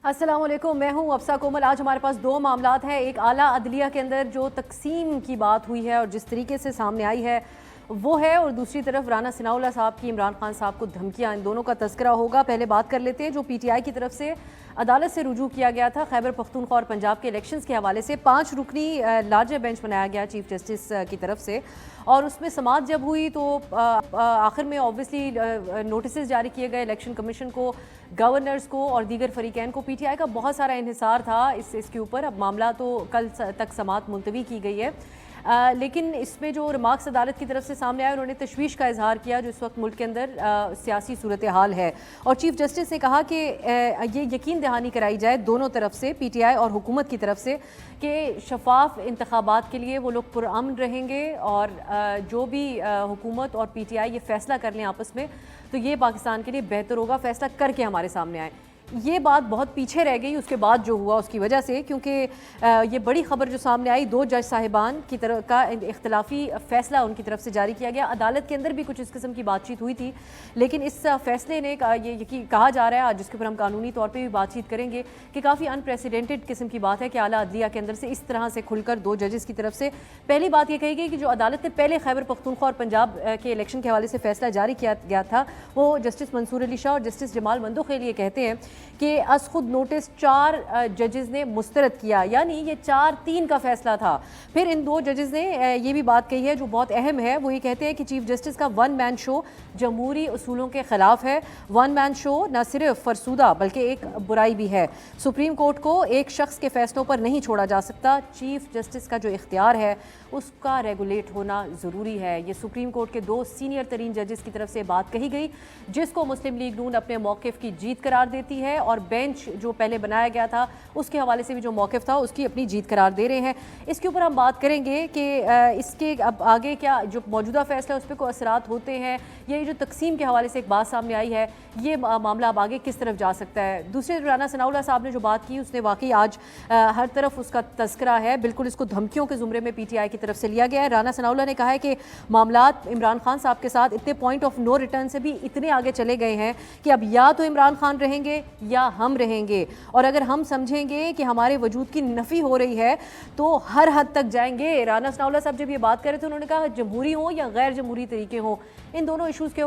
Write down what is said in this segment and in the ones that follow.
السلام علیکم، میں ہوں افسا کومل۔ آج ہمارے پاس دو معاملات ہیں، ایک اعلیٰ عدلیہ کے اندر جو تقسیم کی بات ہوئی ہے اور جس طریقے سے سامنے آئی ہے وہ ہے، اور دوسری طرف رانا ثناء اللہ صاحب کی عمران خان صاحب کو دھمکیاں، ان دونوں کا تذکرہ ہوگا۔ پہلے بات کر لیتے ہیں جو پی ٹی آئی کی طرف سے عدالت سے رجوع کیا گیا تھا خیبر پختونخوا اور پنجاب کے الیکشنز کے حوالے سے۔ 5 رکنی لارجر بینچ بنایا گیا چیف جسٹس کی طرف سے، اور اس میں سماعت جب ہوئی تو آخر میں اوبویسلی نوٹسز جاری کیے گئے الیکشن کمیشن کو، گورنرز کو اور دیگر فریقین کو۔ پی ٹی آئی کا بہت سارا انحصار تھا اس کے اوپر۔ اب معاملہ تو کل تک سماعت ملتوی کی گئی ہے، لیکن اس میں جو ریمارکس عدالت کی طرف سے سامنے آئے، انہوں نے تشویش کا اظہار کیا جو اس وقت ملک کے اندر سیاسی صورتحال ہے، اور چیف جسٹس نے کہا کہ یہ یقین دہانی کرائی جائے دونوں طرف سے، پی ٹی آئی اور حکومت کی طرف سے، کہ شفاف انتخابات کے لیے وہ لوگ پرامن رہیں گے، اور جو بھی حکومت اور پی ٹی آئی یہ فیصلہ کر لیں آپس میں تو یہ پاکستان کے لیے بہتر ہوگا، فیصلہ کر کے ہمارے سامنے آئے۔ یہ بات بہت پیچھے رہ گئی اس کے بعد جو ہوا اس کی وجہ سے، کیونکہ یہ بڑی خبر جو سامنے آئی، 2 جج صاحبان کی طرف کا اختلافی فیصلہ ان کی طرف سے جاری کیا گیا۔ عدالت کے اندر بھی کچھ اس قسم کی بات چیت ہوئی تھی، لیکن اس فیصلے نے یہ کہا جا رہا ہے آج، جس کے اوپر ہم قانونی طور پہ بھی بات چیت کریں گے، کہ کافی انپریسیڈنٹڈ قسم کی بات ہے کہ اعلیٰ عدلیہ کے اندر سے اس طرح سے کھل کر 2 ججز کی طرف سے پہلی بات یہ کہی گئی کہ جو عدالت نے پہلے خیبر پختونخوا اور پنجاب کے الیکشن کے حوالے سے فیصلہ جاری کیا گیا تھا، وہ جسٹس منصور علی شاہ اور جسٹس جمال مندوخیل یہ کہتے ہیں کہ از خود نوٹس 4 ججز نے مسترد کیا، یعنی یہ 4-3 کا فیصلہ تھا۔ پھر ان 2 ججز نے یہ بھی بات کہی ہے جو بہت اہم ہے، وہ یہ کہتے ہیں کہ چیف جسٹس کا 1 مین شو جمہوری اصولوں کے خلاف ہے۔ 1 مین شو نہ صرف فرسودہ بلکہ ایک برائی بھی ہے۔ سپریم کورٹ کو ایک شخص کے فیصلوں پر نہیں چھوڑا جا سکتا، چیف جسٹس کا جو اختیار ہے اس کا ریگولیٹ ہونا ضروری ہے۔ یہ سپریم کورٹ کے 2 سینئر ترین ججز کی طرف سے بات کہی گئی، جس کو مسلم لیگ نون اپنے موقف کی جیت قرار دیتی ہے، اور بینچ جو پہلے بنایا گیا تھا اس کے حوالے سے بھی جو موقف تھا اس کی اپنی جیت قرار دے رہے ہیں۔ اس کے اوپر ہم بات کریں گے کہ اس کے اب آگے کیا جو موجودہ فیصلہ اس پہ کوئی اثرات ہوتے ہیں، یہ جو تقسیم کے حوالے سے ایک بات سامنے آئی ہے، یہ معاملہ اب آگے کس طرف جا سکتا ہے۔ دوسرے رانا ثناء اللہ صاحب نے جو بات کی اس نے واقعی آج ہر طرف اس کا تذکرہ ہے، بالکل اس کو دھمکیوں کے زمرے میں پی ٹی آئی کی طرف سے لیا گیا ہے۔ رانا ثناء اللہ نے کہا ہے کہ معاملات عمران خان صاحب کے ساتھ اتنے پوائنٹ آف نو ریٹرن سے بھی اتنے آگے چلے گئے ہیں کہ اب یا تو عمران خان رہیں گے یا ہم رہیں گے، اور اگر ہم سمجھیں گے کہ ہمارے وجود کی نفی ہو رہی ہے تو ہر حد تک جائیں گے۔ رانا ثناء اللہ صاحب جب یہ بات کر رہے تھے انہوں نے کہا جمہوری ہوں یا غیر جمہوری طریقے ہوں، ان دونوں ایشوز کے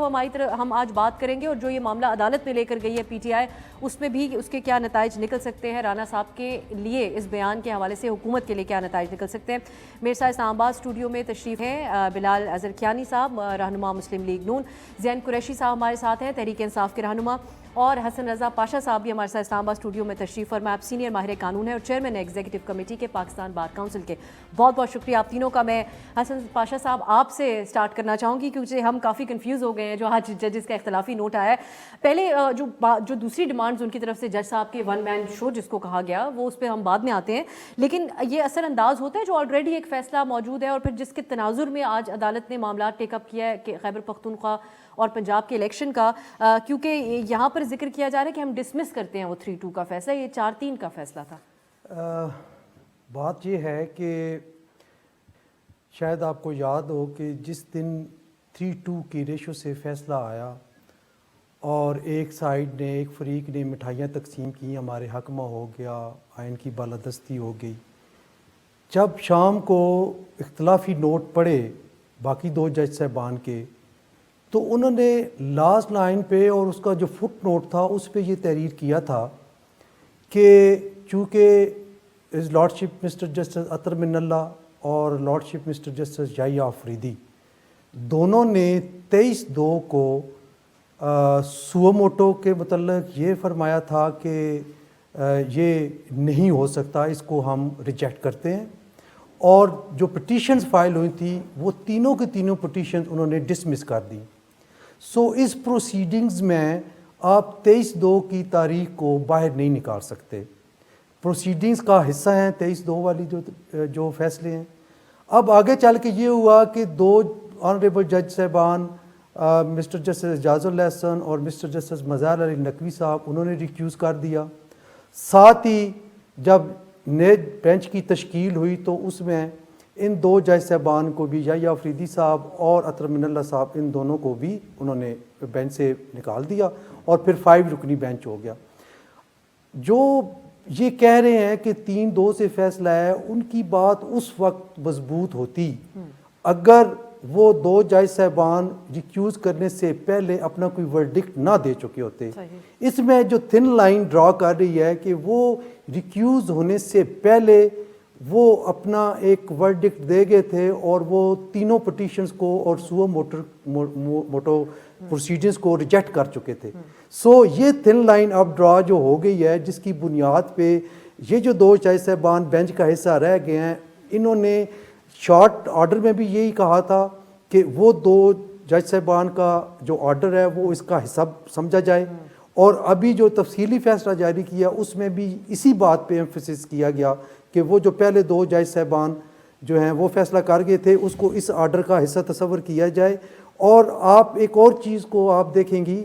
ہم آج بات کریں گے، اور جو یہ معاملہ عدالت میں لے کر گئی ہے پی ٹی آئی، اس میں بھی اس کے کیا نتائج نکل سکتے ہیں، رانا صاحب کے لیے اس بیان کے حوالے سے حکومت کے لیے کیا نتائج نکل سکتے ہیں۔ میرے ساتھ اسلام آباد اسٹوڈیو میں تشریف ہیں بلال اظہرکیانی صاحب، رہنما مسلم لیگ نون، زین قریشی صاحب ہمارے ساتھ ہیں تحریک انصاف کے رہنما، اور حسن رضا پاشا صاحب بھی ہمارے ساتھ اسلام آباد اسٹوڈیو میں تشریف فرما، آپ سینئر ماہر قانون ہیں اور چیئرمین ایگزیکٹو کمیٹی کے پاکستان بار کونسل کے۔ بہت بہت شکریہ آپ تینوں کا۔ میں حسن پاشا صاحب آپ سے سٹارٹ کرنا چاہوں گی کیونکہ ہم کافی کنفیوز ہو گئے ہیں جو آج ججز کا اختلافی نوٹ آیا ہے۔ پہلے جو دوسری ڈیمانڈز ان کی طرف سے جج صاحب کے 1 مین شو جس کو کہا گیا، وہ اس پہ ہم بعد میں آتے ہیں، لیکن یہ اثر انداز ہوتا ہے جو آلریڈی ایک فیصلہ موجود ہے اور پھر جس کے تناظر میں آج عدالت نے معاملات ٹیک اپ کیا ہے کہ خیبر پختونخوا اور پنجاب کے الیکشن کا، کیونکہ یہاں پر ذکر کیا جا رہا ہے کہ ہم ڈسمس کرتے ہیں وہ 3-2 کا فیصلہ، یہ 4-3 کا فیصلہ تھا۔ بات یہ ہے کہ شاید آپ کو یاد ہو کہ جس دن 3-2 کی ریشو سے فیصلہ آیا اور ایک سائیڈ نے، ایک فریق نے مٹھائیاں تقسیم کی، ہمارے حق میں ہو گیا، آئین کی بالادستی ہو گئی، جب شام کو اختلافی نوٹ پڑے باقی 2 جج صاحبان کے، تو انہوں نے لاسٹ لائن پہ اور اس کا جو فٹ نوٹ تھا اس پہ یہ تحریر کیا تھا کہ چونکہ لارڈشپ مسٹر جسٹس اطہر من اللہ اور لارڈشپ مسٹر جسٹس یحییٰ آفریدی دونوں نے 23/2 کو سو موٹو کے متعلق یہ فرمایا تھا کہ یہ نہیں ہو سکتا، اس کو ہم ریجیکٹ کرتے ہیں، اور جو پٹیشنز فائل ہوئی تھی وہ تینوں کے تینوں پٹیشنز انہوں نے ڈسمس کر دی۔ سو اس پروسیڈنگز میں آپ 23/2 کی تاریخ کو باہر نہیں نکال سکتے، پروسیڈنگز کا حصہ ہیں 23/2 والی جو فیصلے ہیں۔ اب آگے چل کے یہ ہوا کہ 2 آنریبل جج صاحبان مسٹر جسٹس اعجاز اللہ احسن اور مسٹر جسٹس مظاہر علی نقوی صاحب انہوں نے ریکیوز کر دیا۔ ساتھ ہی جب نئے بینچ کی تشکیل ہوئی تو اس میں ان 2 جج صاحبان کو بھی، یحییٰ آفریدی صاحب اور اطہر من اللہ صاحب، ان دونوں کو بھی انہوں نے بینچ سے نکال دیا اور پھر 5 رکنی بینچ ہو گیا۔ جو یہ کہہ رہے ہیں کہ 3-2 سے فیصلہ ہے، ان کی بات اس وقت مضبوط ہوتی اگر وہ 2 جج صاحبان ریکیوز کرنے سے پہلے اپنا کوئی ورڈکٹ نہ دے چکے ہوتے. اس میں جو تھن لائن ڈرا کر رہی ہے کہ وہ ریکیوز ہونے سے پہلے وہ اپنا ایک ورڈکٹ دے گئے تھے اور وہ تینوں پٹیشنز کو اور سو موٹو پروسیڈنگز کو ریجیکٹ کر چکے تھے. سو یہ تھن لائن اب ڈرا جو ہو گئی ہے، جس کی بنیاد پہ یہ جو 2 جج صاحبان بینچ کا حصہ رہ گئے ہیں، انہوں نے شارٹ آرڈر میں بھی یہی کہا تھا کہ وہ 2 جج صاحبان کا جو آرڈر ہے وہ اس کا حصہ سمجھا جائے، اور ابھی جو تفصیلی فیصلہ جاری کیا اس میں بھی اسی بات پہ ایمفیسس کیا گیا کہ وہ جو پہلے 2 جج صاحبان جو ہیں وہ فیصلہ کر گئے تھے اس کو اس آرڈر کا حصہ تصور کیا جائے. اور آپ ایک اور چیز کو آپ دیکھیں گی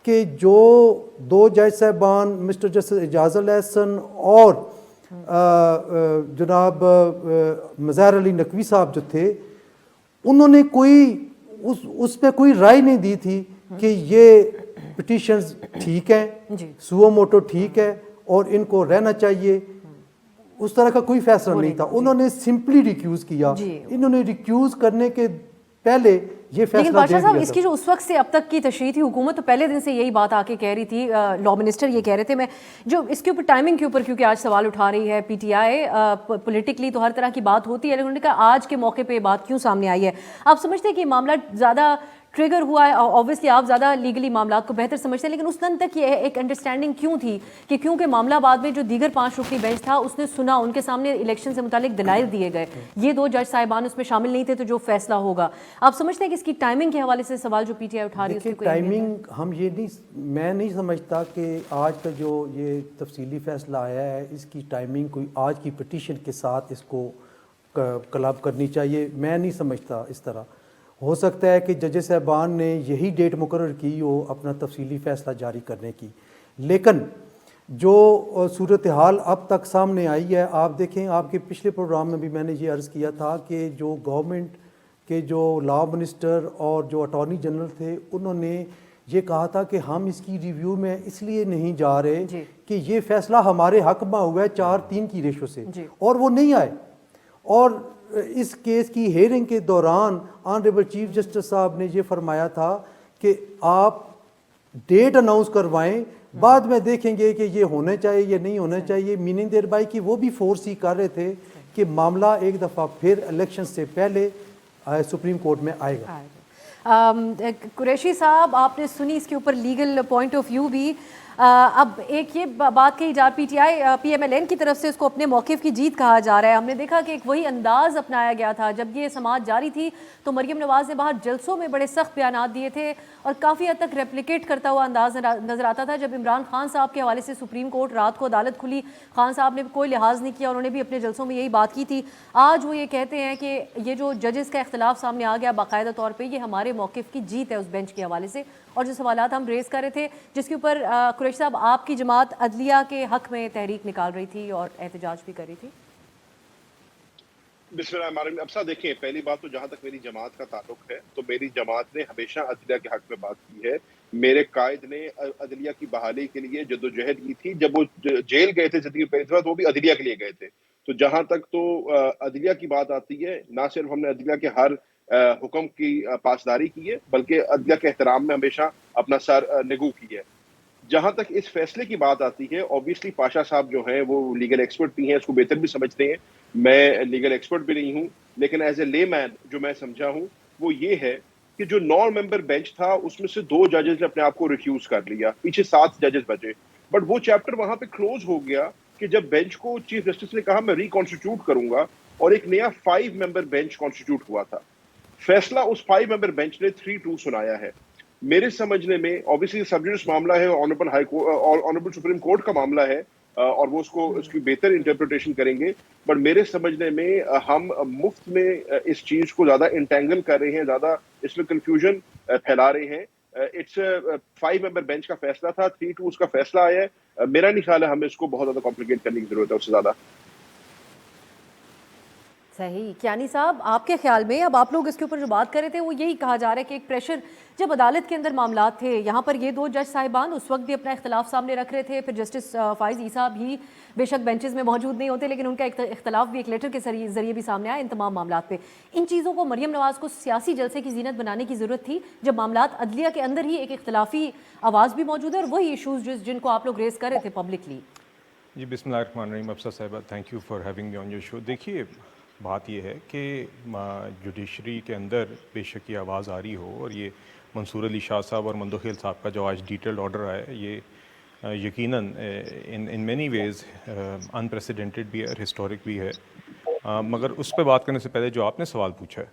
کہ جو 2 جج صاحبان مسٹر جسٹس اعجاز الحسن اور جناب مظہر علی نقوی صاحب جو تھے، انہوں نے کوئی اس پہ کوئی رائے نہیں دی تھی کہ یہ پٹیشنز ٹھیک ہیں، سو موٹو ٹھیک ہے اور ان کو رہنا چاہیے. اس طرح کا کوئی فیصلہ نہیں تھا. انہوں نے سمپلی ریکیوز کیا. انہوں نے ریکیوز کرنے کے پہلے یہ فیصلہ لیکن بادشاہ صاحب اس کی جو اس وقت سے اب تک کی تشریح تھی، حکومت تو پہلے دن سے یہی بات آ کے کہہ رہی تھی، لا منسٹر یہ کہہ رہے تھے. میں جو اس کے اوپر ٹائمنگ کے اوپر کیونکہ آج سوال اٹھا رہی ہے پی ٹی آئی، پولیٹیکلی تو ہر طرح کی بات ہوتی ہے، لیکن انہوں نے کہا آج کے موقع پہ یہ بات کیوں سامنے آئی ہے؟ آپ سمجھتے ہیں کہ معاملہ زیادہ ٹریگر ہوا ہے؟ اوبویسلی آپ زیادہ لیگلی معاملات کو بہتر سمجھتے ہیں، لیکن اس دن تک یہ ایک انڈرسٹینڈنگ کیوں تھی کہ کیونکہ معاملہ بعد میں جو دیگر 5 رکنی بینچ تھا اس نے سنا، ان کے سامنے الیکشن سے متعلق دلائل دیے گئے، یہ 2 جج صاحبان اس میں شامل نہیں تھے، تو جو فیصلہ ہوگا آپ سمجھتے ہیں کہ اس کی ٹائمنگ کے حوالے سے سوال جو پی ٹی آئی اٹھا رہی ہے اس کی کوئی ٹائمنگ ہم یہ نہیں، میں نہیں سمجھتا کہ آج کا جو یہ تفصیلی فیصلہ آیا ہے اس کی ٹائمنگ کوئی آج کی پٹیشن کے ساتھ اس کو کلاب کرنی چاہیے. میں نہیں سمجھتا اس طرح. ہو سکتا ہے کہ جج صاحبان نے یہی ڈیٹ مقرر کی ہو اپنا تفصیلی فیصلہ جاری کرنے کی، لیکن جو صورتحال اب تک سامنے آئی ہے، آپ دیکھیں آپ کے پچھلے پروگرام میں بھی میں نے یہ عرض کیا تھا کہ جو گورنمنٹ کے جو لا منسٹر اور جو اٹارنی جنرل تھے انہوں نے یہ کہا تھا کہ ہم اس کی ریویو میں اس لیے نہیں جا رہے کہ یہ فیصلہ ہمارے حق میں ہوا ہے 4-3 کی ریشو سے، اور وہ نہیں آئے. اور اس کیس کی ہیئرنگ کے دوران آنریبل چیف جسٹس صاحب نے یہ فرمایا تھا کہ آپ ڈیٹ اناؤنس کروائیں، بعد میں دیکھیں گے کہ یہ ہونا چاہیے یا نہیں ہونا چاہیے. میننگ دیر بائی کہ وہ بھی فورس ہی کر رہے تھے کہ معاملہ ایک دفعہ پھر الیکشن سے پہلے سپریم کورٹ میں آئے گا. قریشی صاحب آپ نے سنی اس کے اوپر لیگل پوائنٹ آف ویو بھی. اب ایک یہ بات کہی جا P T I P M L N کی طرف سے اس کو اپنے موقف کی جیت کہا جا رہا ہے. ہم نے دیکھا کہ ایک وہی انداز اپنایا گیا تھا جب یہ سماعت جاری تھی تو مریم نواز نے باہر جلسوں میں بڑے سخت بیانات دیے تھے اور کافی حد تک ریپلیکیٹ کرتا ہوا انداز نظر آتا تھا. جب عمران خان صاحب کے حوالے سے سپریم کورٹ رات کو عدالت کھلی، خان صاحب نے کوئی لحاظ نہیں کیا، انہوں نے بھی اپنے جلسوں میں یہی بات کی تھی. آج وہ یہ کہتے ہیں کہ یہ جو ججز کا اختلاف سامنے آ گیا باقاعدہ طور پہ یہ ہمارے موقف کی جیت ہے اس بینچ کے حوالے سے. اور جو سوالات ہم ریز کر رہے تھے جس کے اوپر قریشی صاحب آپ کی جماعت عدلیہ کے حق میں تحریک نکال رہی تھی اور احتجاج بھی کر رہی تھی. بسم اللہ الرحمن الرحیم. اب صاحب دیکھیں، پہلی بات تو جہاں تک میری جماعت کا تعلق ہے تو میری جماعت نے ہمیشہ عدلیہ کے حق میں بات کی ہے. میرے قائد نے عدلیہ کی بحالی کے لیے جدوجہد کی تھی. جب وہ جیل گئے تھے زندگی پہلی دفعہ تو وہ بھی عدلیہ کے لیے گئے تھے. تو جہاں تک تو عدلیہ کی بات آتی ہے، نہ صرف ہم نے عدلیہ کے ہر حکم کی پاسداری کی ہے بلکہ عدلیہ کے احترام میں ہمیشہ اپنا سر نگو کی ہے. جہاں تک اس فیصلے کی بات آتی ہے، اوبیسلی پاشا صاحب جو ہیں وہ لیگل ایکسپرٹ بھی ہیں، اس کو بہتر بھی سمجھتے ہیں. میں لیگل ایکسپرٹ بھی نہیں ہوں، لیکن ایز اے لے مین جو میں سمجھا ہوں وہ یہ ہے کہ جو 9 ممبر بینچ تھا اس میں سے 2 ججز نے اپنے آپ کو ریفیوز کر لیا، پیچھے 7 ججز بچے. بٹ وہ چیپٹر وہاں پہ کلوز ہو گیا کہ جب بینچ کو چیف جسٹس نے کہا میں ریکانسٹیٹیوٹ کروں گا، اور ایک نیا 5 ممبر بینچ کانسٹیٹیوٹ ہوا تھا. فیصلہ اس 5 ممبر بینچ نے 3-2 سنایا ہے. میرے سمجھنے میں اوبیسلی سبجیکٹس معاملہ ہے، آنریبل سپریم کورٹ کا معاملہ ہے اور وہ اس کی بہتر انٹرپریٹیشن کریں گے. بٹ میرے سمجھنے میں ہم مفت میں اس چیز کو زیادہ انٹینگل کر رہے ہیں، زیادہ اس میں کنفیوژن پھیلا رہے ہیں. اٹس 5 ممبر بینچ کا فیصلہ تھا، 3-2 اس کا فیصلہ آیا ہے. میرا نہیں خیال ہے ہمیں اس کو بہت زیادہ کمپلیکیٹ کرنے کی ضرورت ہے اس سے زیادہ. صحیح. کیانی صاحب آپ کے خیال میں اب آپ لوگ اس کے اوپر جو بات کر رہے تھے وہ یہی کہا جا رہا ہے کہ ایک پریشر جب عدالت کے اندر معاملات تھے, یہاں پر یہ دو جج صاحبان اس وقت بھی اپنا اختلاف سامنے رکھ رہے تھے, پھر جسٹس فائز عیسیٰ بھی بے شک بینچز میں موجود نہیں ہوتے لیکن ان کا اختلاف بھی ایک لیٹر کے ذریعے بھی سامنے آیا ان تمام معاملات پہ. ان چیزوں کو مریم نواز کو سیاسی جلسے کی زینت بنانے کی ضرورت تھی جب معاملات عدلیہ کے اندر ہی ایک اختلافی آواز بھی موجود ہے اور وہی ایشوز جن کو آپ لوگ ریز کر رہے تھے پبلکلی. جی بسم اللہ الرحمن الرحیم. افسر صاحبہ thank you for having me on your show. دیکھیے بات یہ ہے کہ جوڈیشری کے اندر بے شک یہ آواز آ رہی ہو, اور یہ منصور علی شاہ صاحب اور مندوخیل صاحب کا جو آج ڈیٹیلڈ آرڈر آیا ہے یہ یقیناً ان مینی ویز انپریسیڈنٹڈ بھی ہے اور ہسٹورک بھی ہے. مگر اس پہ بات کرنے سے پہلے جو آپ نے سوال پوچھا ہے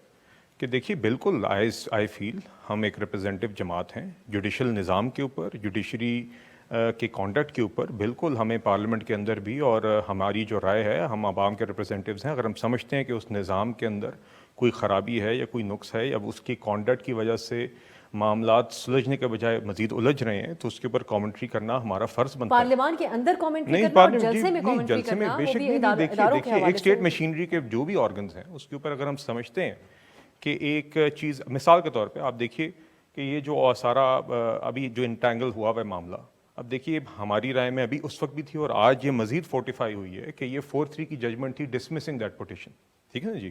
کہ دیکھیے بالکل آئی فیل ہم ایک ریپرزینٹیو جماعت ہیں, جوڈیشل نظام کے اوپر, جوڈیشری کے کانڈکٹ کے اوپر بالکل ہمیں پارلیمنٹ کے اندر بھی, اور ہماری جو رائے ہے, ہم عوام کے ریپرزینٹیوز ہیں, اگر ہم سمجھتے ہیں کہ اس نظام کے اندر کوئی خرابی ہے یا کوئی نقص ہے یا اس کی کانڈکٹ کی وجہ سے معاملات سلجھنے کے بجائے مزید الجھ رہے ہیں, تو اس کے اوپر کامنٹری کرنا ہمارا فرض بنتا ہے. پارلیمان کے اندر کامنٹری کرنا اور جلسے میں کامنٹری کرنا, بے شک نہیں. دیکھیے ایک اسٹیٹ مشینری کے جو بھی آرگنز ہیں اس کے اوپر اگر ہم سمجھتے ہیں کہ ایک چیز, مثال کے طور پہ آپ دیکھیے کہ یہ جو سارا ابھی جو انٹینگل ہوا ہوا معاملہ, اب دیکھیے ہماری رائے میں ابھی اس وقت بھی تھی اور آج یہ مزید فورٹیفائی ہوئی ہے کہ یہ 4-3 کی ججمنٹ تھی ڈسمسنگ دیٹ پٹیشن, ٹھیک ہے نا جی.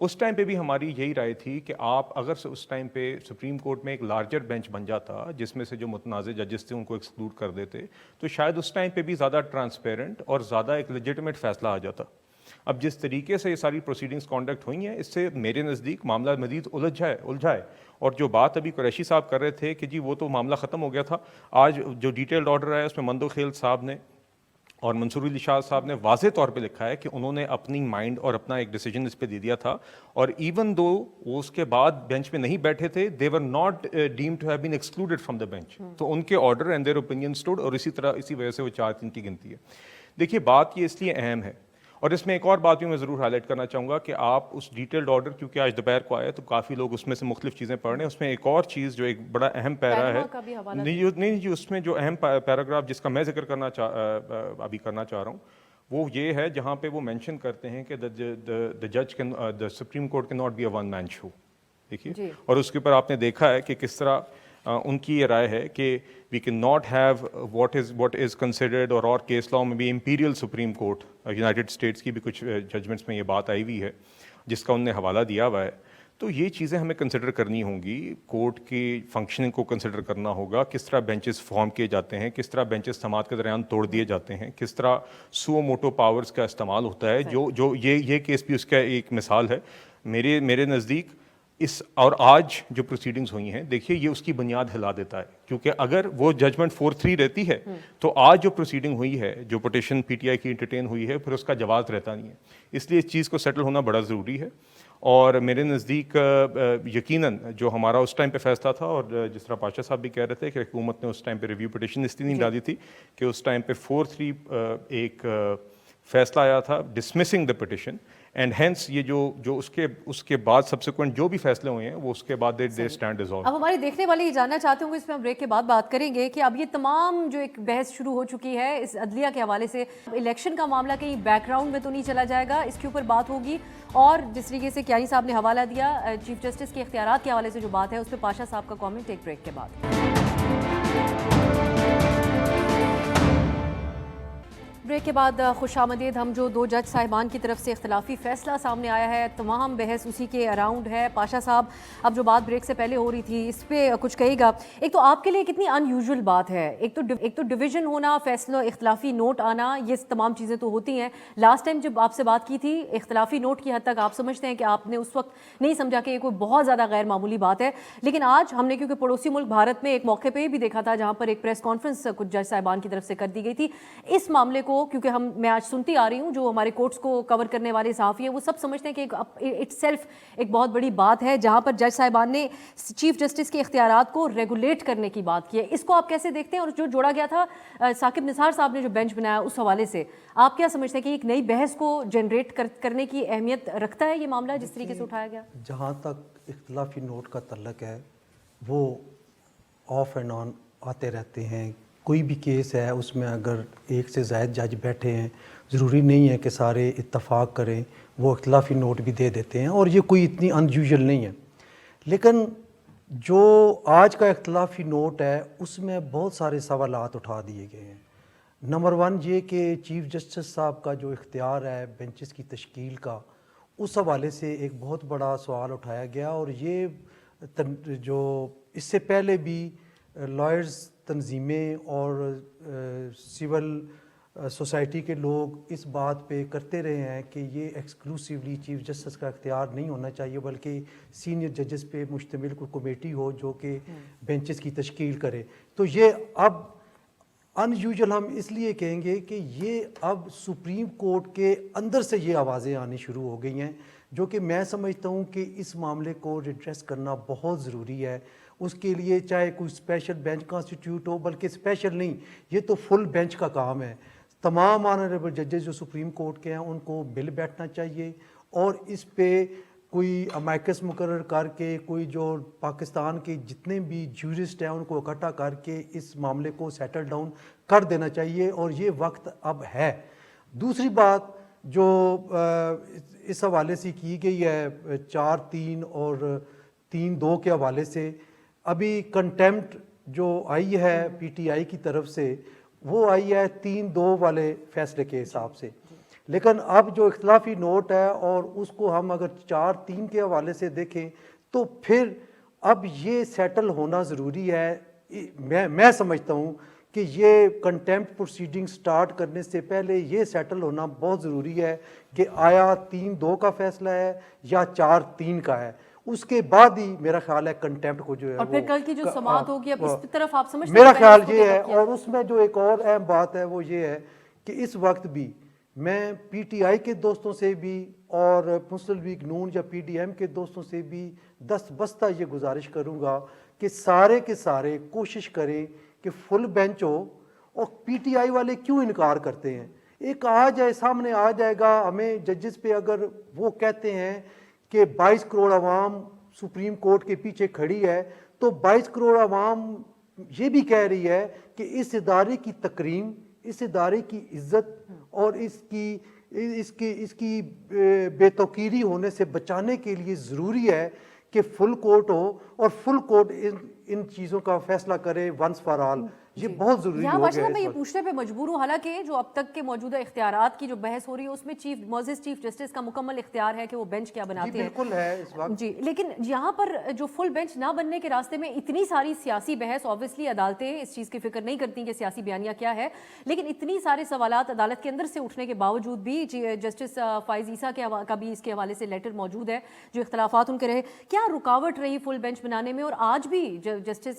اس ٹائم پہ بھی ہماری یہی رائے تھی کہ آپ اگر اس ٹائم پہ سپریم کورٹ میں ایک لارجر بینچ بن جاتا جس میں سے جو متنازع ججز تھے ان کو ایکسکلوڈ کر دیتے, تو شاید اس ٹائم پہ بھی زیادہ ٹرانسپیرنٹ اور زیادہ ایک لیجٹمیٹ فیصلہ آ جاتا. اب جس طریقے سے یہ ساری پروسیڈنگز کانڈکٹ ہوئی ہیں, اس سے میرے نزدیک معاملہ مزید الجھائے. اور جو بات ابھی قریشی صاحب کر رہے تھے کہ جی وہ تو معاملہ ختم ہو گیا تھا, آج جو ڈیٹیلڈ آرڈر آیا اس میں مندوخیل صاحب نے اور منصور علی شاہ صاحب نے واضح طور پہ لکھا ہے کہ انہوں نے اپنی مائنڈ اور اپنا ایک ڈیسیجن اس پہ دے دیا تھا, اور ایون دو وہ اس کے بعد بینچ میں نہیں بیٹھے تھے, they were not deemed to have been excluded from the bench, تو ان کے order and their opinion stood, اور اسی وجہ سے وہ 4-3 کی گنتی ہے. دیکھیے بات یہ اس لیے اہم ہے, اور اس میں ایک اور بات بھی میں ضرور ہائی لائٹ کرنا چاہوں گا کہ آپ اس ڈیٹیلڈ آرڈر, کیونکہ آج دوپہر کو آیا تو کافی لوگ اس میں سے مختلف چیزیں پڑھ رہے ہیں, اس میں ایک اور چیز جو ایک بڑا اہم پیرا ہے, نہیں جی اس میں جو اہم پیراگراف جس کا میں ذکر کرنا ابھی کرنا چاہ رہا ہوں وہ یہ ہے جہاں پہ وہ مینشن کرتے ہیں کہ the Supreme Court cannot be a one man show. دیکھیے, اور اس کے اوپر آپ نے دیکھا ہے کہ کس طرح ان کی یہ رائے ہے کہ we can not have what is considered, اور کیس لاء میں بھی imperial supreme court United States کی بھی کچھ ججمنٹس میں یہ بات آئی ہوئی ہے جس کا انہوں نے حوالہ دیا ہوا ہے. تو یہ چیزیں ہمیں کنسیڈر کرنی ہوں گی, کورٹ کی فنکشننگ کو کنسیڈر کرنا ہوگا, کس طرح بینچز فارم کیے جاتے ہیں, کس طرح بینچز سماعت کے درمیان توڑ دیے جاتے ہیں, کس طرح سو موٹو پاورز کا استعمال ہوتا ہے, جو یہ کیس بھی اس کا ایک مثال ہے میرے نزدیک. اور آج جو پروسیڈنگز ہوئی ہیں دیکھیے یہ اس کی بنیاد ہلا دیتا ہے, کیونکہ اگر وہ ججمنٹ 4-3 رہتی ہے تو آج جو پروسیڈنگ ہوئی ہے, جو پٹیشن پی ٹی آئی کی انٹرٹین ہوئی ہے, پھر اس کا جواز رہتا نہیں ہے. اس لیے اس چیز کو سیٹل ہونا بڑا ضروری ہے, اور میرے نزدیک یقیناً جو ہمارا اس ٹائم پہ فیصلہ تھا, اور جس طرح پاشا صاحب بھی کہہ رہے تھے کہ حکومت نے اس ٹائم پہ ریویو پٹیشن اس لیے نہیں ڈالی تھی کہ اس ٹائم پہ 4-3 ایک فیصلہ آیا تھا dismissing the petition, and hence یہ جو اس کے بعد سبسیکوینٹ جو بھی فیصلے ہوئے ہیں وہ اس کے بعد دے اسٹینڈ ڈیزالو. اب ہمارے دیکھنے والے یہ جاننا چاہتے ہوں گے, اس میں ہم بریک کے بعد بات کریں گے کہ اب یہ تمام جو ایک بحث شروع ہو چکی ہے اس عدلیہ کے حوالے سے, الیکشن کا معاملہ کہیں بیک گراؤنڈ میں تو نہیں چلا جائے گا, اس کے اوپر بات ہوگی. اور جس طریقے سے کیانی صاحب نے حوالہ دیا چیف جسٹس کے اختیارات کے حوالے سے جو بات ہے اس پہ پاشا صاحب کا کامنٹ ایک بریک کے بعد. بریک کے بعد خوش آمدید. ہم جو دو جج صاحبان کی طرف سے اختلافی فیصلہ سامنے آیا ہے, تمام بحث اسی کے اراؤنڈ ہے. پاشا صاحب اب جو بات بریک سے پہلے ہو رہی تھی اس پہ کچھ کہے گا. ایک تو آپ کے لیے کتنی ان یوزول بات ہے, ایک تو ڈویژن ہونا, فیصلہ اختلافی نوٹ آنا, یہ تمام چیزیں تو ہوتی ہیں. لاسٹ ٹائم جب آپ سے بات کی تھی اختلافی نوٹ کی حد تک آپ سمجھتے ہیں کہ آپ نے اس وقت نہیں سمجھا کہ یہ کوئی بہت زیادہ غیر معمولی بات ہے, لیکن آج ہم نے کیونکہ پڑوسی ملک بھارت میں ایک موقع پہ بھی دیکھا تھا جہاں پر ایک پریس کانفرنس کچھ جج صاحبان کی طرف سے کر دی گئی تھی, اس معاملے کو کیونکہ میں آج سنتی آ رہی ہوں جو ہمارے کورٹس کو کور کرنے والے صحافی ہیں وہ سب سمجھتے ہیں کہ اٹ سیلف ایک بہت بڑی بات ہے جہاں پر جج صاحبان نے چیف جسٹس کے اختیارات کو ریگولیٹ کرنے کی بات کی ہے. اس کو آپ کیسے دیکھتے ہیں, اور جو جوڑا گیا تھا ثاقب نثار صاحب نے جو بینچ بنایا اس حوالے سے آپ کیا سمجھتے ہیں کہ ایک نئی بحث کو جنریٹ کرنے کی اہمیت رکھتا ہے یہ معاملہ جس طریقے سے اٹھایا گیا؟ جہاں تک اختلافی نوٹ کا تعلق ہے وہ آف اینڈ آن آتے رہتے ہیں, کوئی بھی کیس ہے اس میں اگر ایک سے زائد جج بیٹھے ہیں ضروری نہیں ہے کہ سارے اتفاق کریں, وہ اختلافی نوٹ بھی دے دیتے ہیں اور یہ کوئی اتنی ان یوزول نہیں ہے. لیکن جو آج کا اختلافی نوٹ ہے اس میں بہت سارے سوالات اٹھا دیے گئے ہیں. نمبر 1 یہ کہ چیف جسٹس صاحب کا جو اختیار ہے بینچز کی تشکیل کا, اس حوالے سے ایک بہت بڑا سوال اٹھایا گیا. اور یہ جو اس سے پہلے بھی لائرز تنظیمیں اور سول سوسائٹی کے لوگ اس بات پہ کرتے رہے ہیں کہ یہ ایکسکلوسیولی چیف جسٹس کا اختیار نہیں ہونا چاہیے, بلکہ سینئر ججز پہ مشتمل کوئی کمیٹی ہو جو کہ بینچز کی تشکیل کرے. تو یہ اب ان یوزول ہم اس لیے کہیں گے کہ یہ اب سپریم کورٹ کے اندر سے یہ آوازیں آنی شروع ہو گئی ہیں, جو کہ میں سمجھتا ہوں کہ اس معاملے کو ریڈریس کرنا بہت ضروری ہے. اس کے لیے چاہے کوئی اسپیشل بینچ کانسٹیٹیوٹ ہو, بلکہ اسپیشل نہیں, یہ تو فل بینچ کا کام ہے. تمام آنریبل ججز جو سپریم کورٹ کے ہیں ان کو مل بیٹھنا چاہیے اور اس پہ کوئی امائکس مقرر کر کے, کوئی جو پاکستان کے جتنے بھی جورسٹ ہیں ان کو اکٹھا کر کے اس معاملے کو سیٹل ڈاؤن کر دینا چاہیے, اور یہ وقت اب ہے. دوسری بات جو اس حوالے سے کی گئی ہے 4-3 اور 3-2 کے حوالے سے, ابھی کنٹیمپٹ جو آئی ہے پی ٹی آئی کی طرف سے وہ آئی ہے 3-2 والے فیصلے کے حساب سے. لیکن اب جو اختلافی نوٹ ہے اور اس کو ہم اگر 4-3 کے حوالے سے دیکھیں تو پھر اب یہ سیٹل ہونا ضروری ہے. میں سمجھتا ہوں کہ یہ کنٹیمپٹ پروسیڈنگ سٹارٹ کرنے سے پہلے یہ سیٹل ہونا بہت ضروری ہے کہ آیا 3-2 کا فیصلہ ہے یا 4-3 کا ہے. اس کے بعد ہی میرا خیال ہے کنٹیمپٹ کو جو ہے اور پھر کل کی جو سماعت ہوگی اب اس طرف آپ سمجھتے ہیں میرا خیال یہ ہے. اور اس میں جو ایک اور اہم بات ہے وہ یہ ہے کہ اس وقت بھی میں پی ٹی آئی کے دوستوں سے بھی اور مسلم لیگ نون یا پی ڈی ایم کے دوستوں سے بھی دست بستہ یہ گزارش کروں گا کہ سارے کے سارے کوشش کریں کہ فل بینچ ہو. اور پی ٹی آئی والے کیوں انکار کرتے ہیں؟ ایک آ جائے سامنے آ جائے گا ہمیں ججز پہ, اگر وہ کہتے ہیں کہ 22 کروڑ عوام سپریم کورٹ کے پیچھے کھڑی ہے تو 22 کروڑ عوام یہ بھی کہہ رہی ہے کہ اس ادارے کی تکریم, اس ادارے کی عزت اور اس کی بے توقیری ہونے سے بچانے کے لیے ضروری ہے کہ فل کورٹ ہو اور فل کورٹ ان چیزوں کا فیصلہ کرے ونس فار آل. یہ بہت ضروری ہو گیا ہے. میں یہ پوچھنے پہ مجبور ہوں, حالانکہ جو اب تک کے موجودہ اختیارات کی جو بحث ہو رہی ہے اس میں معزز چیف جسٹس کا مکمل اختیار ہے کہ وہ بینچ کیا بناتے ہیں. بالکل ہے اس وقت جی, لیکن یہاں پر جو فل بینچ نہ بننے کے راستے میں اتنی ساری سیاسی بحث, آبویسلی عدالتیں اس چیز کی فکر نہیں کرتی کہ سیاسی بیانیہ کیا ہے, لیکن اتنی سارے سوالات عدالت کے اندر سے اٹھنے کے باوجود بھی جسٹس فائز عیسیٰ کا بھی اس کے حوالے سے لیٹر موجود ہے جو اختلافات ان کے رہے. کیا رکاوٹ رہی فل بینچ بنانے میں؟ اور آج بھی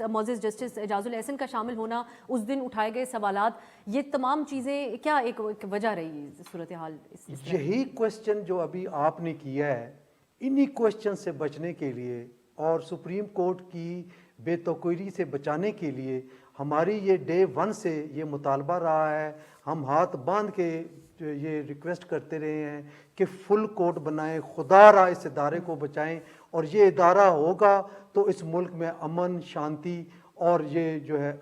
معزز جسٹس اعجاز الاحسن کا شامل ہونا, اس دن اٹھائے گئے سوالات, یہ تمام چیزیں کیا ایک وجہ رہی صورتحال؟ یہی کوشچن جو ابھی آپ نے کیا ہے, انہی کوشچن سے بچنے کے لیے اور سپریم کورٹ کی بے توقیری سے بچانے کے لیے ہماری یہ ڈے 1 سے یہ مطالبہ رہا ہے. ہم ہاتھ باندھ کے یہ ریکویسٹ کرتے رہے ہیں کہ فل کورٹ بنائیں, خدا را اس ادارے کو بچائیں, اور یہ ادارہ ہوگا تو اس ملک میں امن شانتی اور یہ جو ہے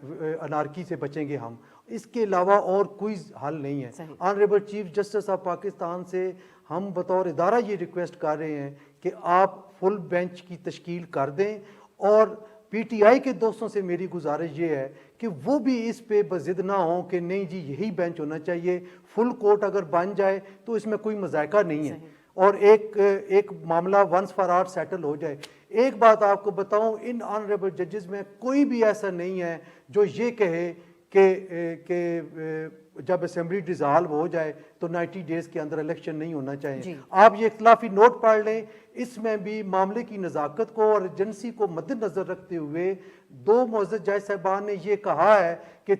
انارکی سے بچیں گے ہم. اس کے علاوہ اور کوئی حل نہیں ہے. Honourable chief justice of Pakistan سے ہم بطور ادارہ یہ ریکویسٹ کر رہے ہیں کہ آپ فل بینچ کی تشکیل کر دیں, اور پی ٹی آئی کے دوستوں سے میری گزارش یہ ہے کہ وہ بھی اس پہ بضد نہ ہوں کہ نہیں جی یہی بینچ ہونا چاہیے. فل کورٹ اگر بن جائے تو اس میں کوئی مذائقہ نہیں ہے اور ایک معاملہ ونس فار آل سیٹل ہو جائے. ایک بات آپ کو بتاؤں, ان آنریبل ججز میں کوئی بھی ایسا نہیں ہے جو یہ کہے کہ جب اسمبلی ڈیزالو ہو جائے تو 90 ڈیز کے اندر الیکشن نہیں ہونا چاہیے. آپ یہ اختلافی نوٹ پڑھ لیں, اس میں بھی معاملے کی نزاکت کو اور ایجنسی کو مد نظر رکھتے ہوئے 2 معزز جج صاحبان نے یہ کہا ہے کہ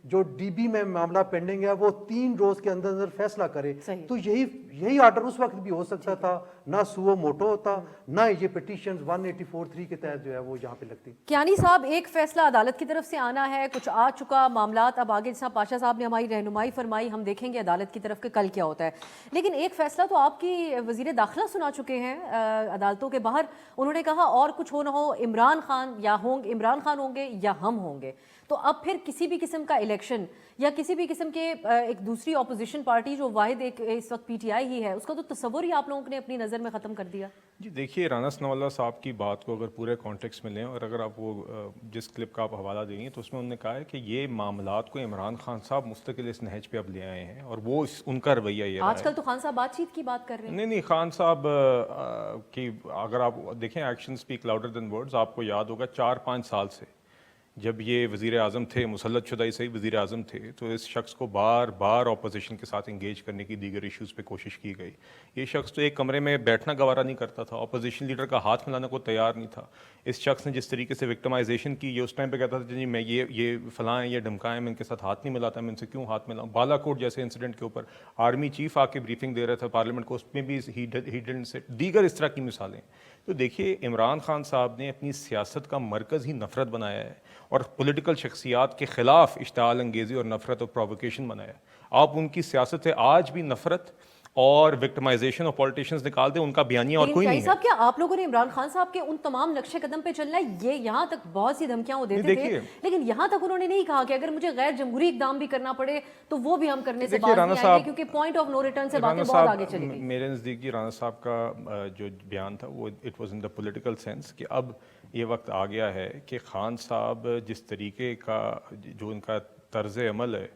جو ڈی بی میں معاملہ پینڈنگ ہے وہ 3 روز کے اندر اندر فیصلہ کرے. صحیح. تو یہی آرڈر اس وقت بھی ہو سکتا تھا, نہ سو موٹو ہوتا, نہ یہ پٹیشنز 184(3) کے تحت جو ہے وہ یہاں پہ لگتی. کیانی صاحب, ایک فیصلہ عدالت کی طرف سے آنا ہے, کچھ آ چکا معاملات اب آگے, جیسا پاشا صاحب نے ہماری رہنمائی فرمائی, ہم دیکھیں گے عدالت کی طرف کہ کل کیا ہوتا ہے. لیکن ایک فیصلہ تو آپ کی وزیر داخلہ سنا چکے ہیں عدالتوں کے باہر, انہوں نے کہا اور کچھ ہو نہ ہو عمران خان ہوں گے یا ہم ہوں گے. تو اب پھر کسی بھی قسم کا الیکشن یا کسی بھی قسم کے ایک دوسری اپوزیشن پارٹی جو واحد ایک اس وقت پی ٹی آئی ہی ہے, اس کا تو تصور ہی آپ لوگوں نے اپنی نظر میں ختم کر دیا. جی دیکھیے, رانا ثناء اللہ صاحب کی بات کو اگر پورے کانٹیکس میں لیں, اور اگر آپ وہ جس کلپ کا آپ حوالہ دیں گے تو اس میں انہوں نے کہا ہے کہ یہ معاملات کو عمران خان صاحب مستقل اس نہج پہ اب لے آئے ہیں, اور وہ ان کا رویہ یہ آج کل تو خان صاحب بات چیت کی بات کر رہے ہیں. نہیں, خان صاحب کی اگر آپ دیکھیں action speak louder than words. آپ کو یاد ہوگا 4-5 سال سے جب یہ وزیر اعظم تھے, مسلط شدہ صحیح وزیر اعظم تھے, تو اس شخص کو بار بار اپوزیشن کے ساتھ انگیج کرنے کی دیگر ایشوز پہ کوشش کی گئی. یہ شخص تو ایک کمرے میں بیٹھنا گوارا نہیں کرتا تھا, اپوزیشن لیڈر کا ہاتھ ملانے کو تیار نہیں تھا. اس شخص نے جس طریقے سے وکٹمائزیشن کی, یہ اس ٹائم پہ کہتا تھا جی میں یہ فلاں ہیں, یہ ڈھمکائیں, میں ان کے ساتھ ہاتھ نہیں ملاتا, میں ان سے کیوں ہاتھ ملاؤں. بالا کوٹ جیسے انسیڈنٹ کے اوپر آرمی چیف آ کے بریفنگ دے رہا تھا پارلیمنٹ کو, اس میں بھی ہی ڈڈنٹ سے, دیگر اس طرح کی مثالیں. تو دیکھیے, عمران خان صاحب نے اپنی سیاست کا مرکز ہی نفرت بنایا ہے اور پولیٹیکل شخصیات کے خلاف اشتعال انگیزی اور نفرت اور پرووکیشن بنایا ہے. آپ ان کی سیاست ہے آج بھی نفرت اور وکٹمائزیشن اور پولیٹیشنز نکال دیں, ان کا بیانیہ اور کوئی نہیں ہے. صاحب کیا آپ لوگوں نے عمران خان صاحب کے ان تمام نقشے قدم پہ چلنا ہے؟ یہ یہاں تک بہت سی دھمکیاں وہ دیتے تھے, لیکن یہاں تک انہوں نے نہیں کہا کہ اگر مجھے غیر جمہوری اقدام بھی کرنا پڑے تو وہ بھی ہم کرنے سے باز نہیں آئیں گے, کیونکہ پوائنٹ آف نو ریٹرن سے باتیں بہت آگے چلی گئی. میرے نزدیک جی رانا صاحب کا جو بیان تھا وہ it was in the political sense کہ اب یہ وقت آ گیا ہے کہ خان صاحب جس طریقے کا جو ان کا طرز عمل ہے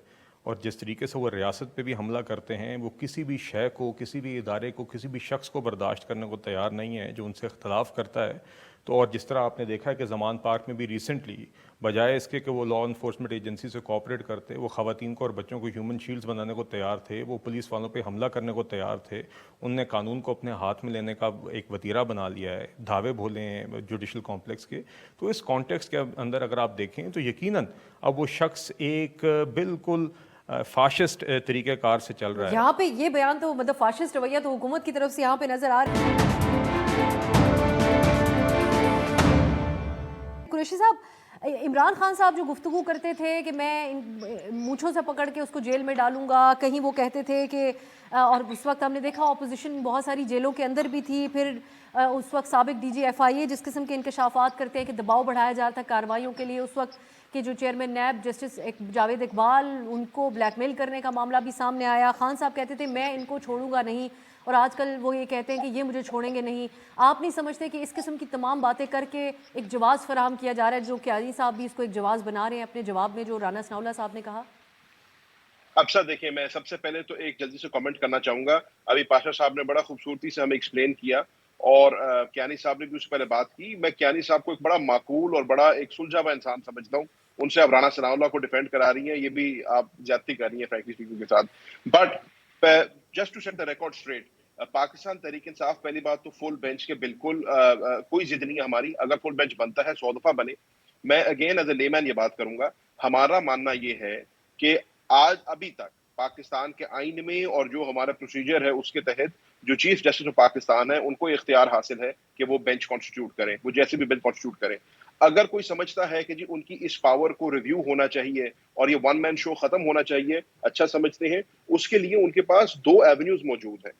اور جس طریقے سے وہ ریاست پہ بھی حملہ کرتے ہیں, وہ کسی بھی شے کو, کسی بھی ادارے کو, کسی بھی شخص کو برداشت کرنے کو تیار نہیں ہے جو ان سے اختلاف کرتا ہے. تو اور جس طرح آپ نے دیکھا ہے کہ زمان پارک میں بھی ریسنٹلی بجائے اس کے کہ وہ لا انفورسمنٹ ایجنسی سے کوآپریٹ کرتے, وہ خواتین کو اور بچوں کو ہیومن شیلڈز بنانے کو تیار تھے, وہ پولیس والوں پہ حملہ کرنے کو تیار تھے. ان نے قانون کو اپنے ہاتھ میں لینے کا ایک وتیرہ بنا لیا ہے, دھاوے بھولے ہیں جوڈیشل کمپلیکس کے. تو اس کانٹیکسٹ کے اندر اگر آپ دیکھیں تو یقیناً اب وہ شخص ایک بالکل فاشسٹ طریقہ کار سے چل رہا ہے. یہاں پہ یہ بیان تو مطلب فاشسٹ رویہ تو حکومت کی طرف سے یہاں پہ نظر آ رہا ہے. قریشی صاحب, عمران خان صاحب جو گفتگو کرتے تھے کہ میں مونچھوں سے پکڑ کے اس کو جیل میں ڈالوں گا, کہیں وہ کہتے تھے کہ, اور اس وقت ہم نے دیکھا اپوزیشن بہت ساری جیلوں کے اندر بھی تھی, پھر اس وقت سابق ڈی جی ایف آئی اے جس قسم کے انکشافات کرتے ہیں کہ دباؤ بڑھایا جا رہا تھا کارروائیوں کے لیے, اس وقت کہ جو چیئرمین نیب جسٹس جاوید اقبال, ان کو بلیک میل کرنے کا معاملہ بھی سامنے آیا. خان صاحب کہتے تھے میں ان کو چھوڑوں گا نہیں, اور آج کل وہ یہ کہتے ہیں کہ یہ مجھے چھوڑیں گے نہیں. آپ نہیں سمجھتے کہ اس قسم کی تمام باتیں کر کے ایک جواز فراہم کیا جا رہا ہے, جو کیانی صاحب بھی اس کو ایک جواز بنا رہے ہیں اپنے جواب میں جو رانا ثناء اللہ صاحب نے کہا؟ اب سر دیکھیں, میں سب سے پہلے تو ایک جلدی سے کامنٹ کرنا چاہوں گا. ابھی پاشا صاحب نے بڑا خوبصورتی سے ہمیں ایکسپلین کیا, اور کیانی صاحب نے بھی اس سے پہلے بات کی. میں کیانی صاحب کو ایک بڑا معقول اور بڑا ایک سلجھا ہوا انسان سمجھتا ہوں. ان سے آپ رانا ثناء اللہ کو ڈیفینڈ کرا رہی ہیں, یہ بھی آپ زیادتی کر رہی ہیں فرینکلی اسپیکنگ کے ساتھ. But just to set the record straight, Pakistan Tehreek Insaf پہلی بات تو فل بینچ کے بالکل کوئی ضد نہیں ہے ہماری. اگر فل بینچ بنتا ہے 100 دفعہ بنے. میں اگین ایز اے لے مین یہ بات کروں گا, ہمارا ماننا یہ ہے کہ آج ابھی تک پاکستان کے آئین میں اور جو ہمارا پروسیجر ہے اس کے تحت جو چیف جسٹس آف پاکستان ہے ان کو اختیار حاصل ہے کہ وہ بینچ کانسٹیٹیوٹ کریں, وہ جیسے بھی بل کانسٹیٹیوٹ کریں. اگر کوئی سمجھتا ہے کہ جی ان کی اس پاور کو ریویو ہونا چاہیے اور یہ ون مین شو ختم ہونا چاہیے, اچھا سمجھتے ہیں, اس کے لیے ان کے پاس 2 ایونیوز موجود ہیں.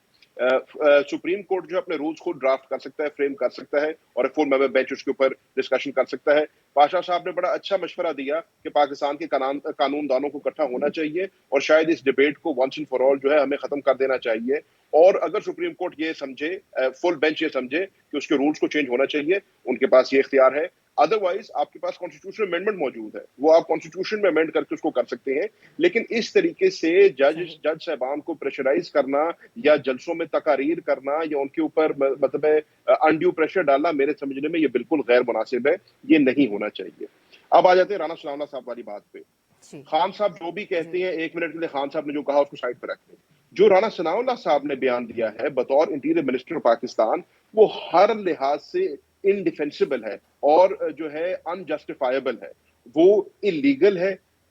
سپریم کورٹ جو اپنے رولز کو ڈرافٹ کر سکتا ہے, فریم کر سکتا ہے, اور ایک فل ممبر بینچ اس کے اوپر ڈسکشن کر سکتا ہے. پاشا صاحب نے بڑا اچھا مشورہ دیا کہ پاکستان کے قانون دانوں کو اکٹھا ہونا چاہیے اور شاید اس ڈیبیٹ کو ونس اینڈ فار آل جو ہے ہمیں ختم کر دینا چاہیے. اور اگر سپریم کورٹ یہ سمجھے, فل بینچ یہ سمجھے کہ اس کے رولز کو چینج ہونا چاہیے, ان کے پاس یہ اختیار ہے. ادروائز آپ کے پاس کانسٹیٹیوشن امینڈمنٹ موجود ہے, وہ آپ کانسٹیٹیوشن میں امینڈ کر کے اس کو کر سکتے ہیں. لیکن اس طریقے سے جج صاحبان کو پریشرائز کرنا یا جلسوں میں تقاریر کرنا یا ان کے اوپر مطلب انڈیو پریشر ڈالنا میرے سمجھنے میں یہ بالکل غیر مناسب ہے, یہ نہیں ہونا چاہیے. اب آ جاتے ہیں رانا ثناء اللہ صاحب والی بات پہ. خان صاحب جو بھی کہتے ہیں, 1 منٹ کے لیے خان صاحب نے جو کہا اس کو سائڈ پہ رکھتے ہیں. جو رانا ثناء اللہ صاحب نے بیان دیا ہے بطور انٹیریئر منسٹر پاکستان, وہ ہر لحاظ سے انڈیفینسیبل ہے اور جو ہے انجسٹیفائبل ہے. وہ انلیگل ہے,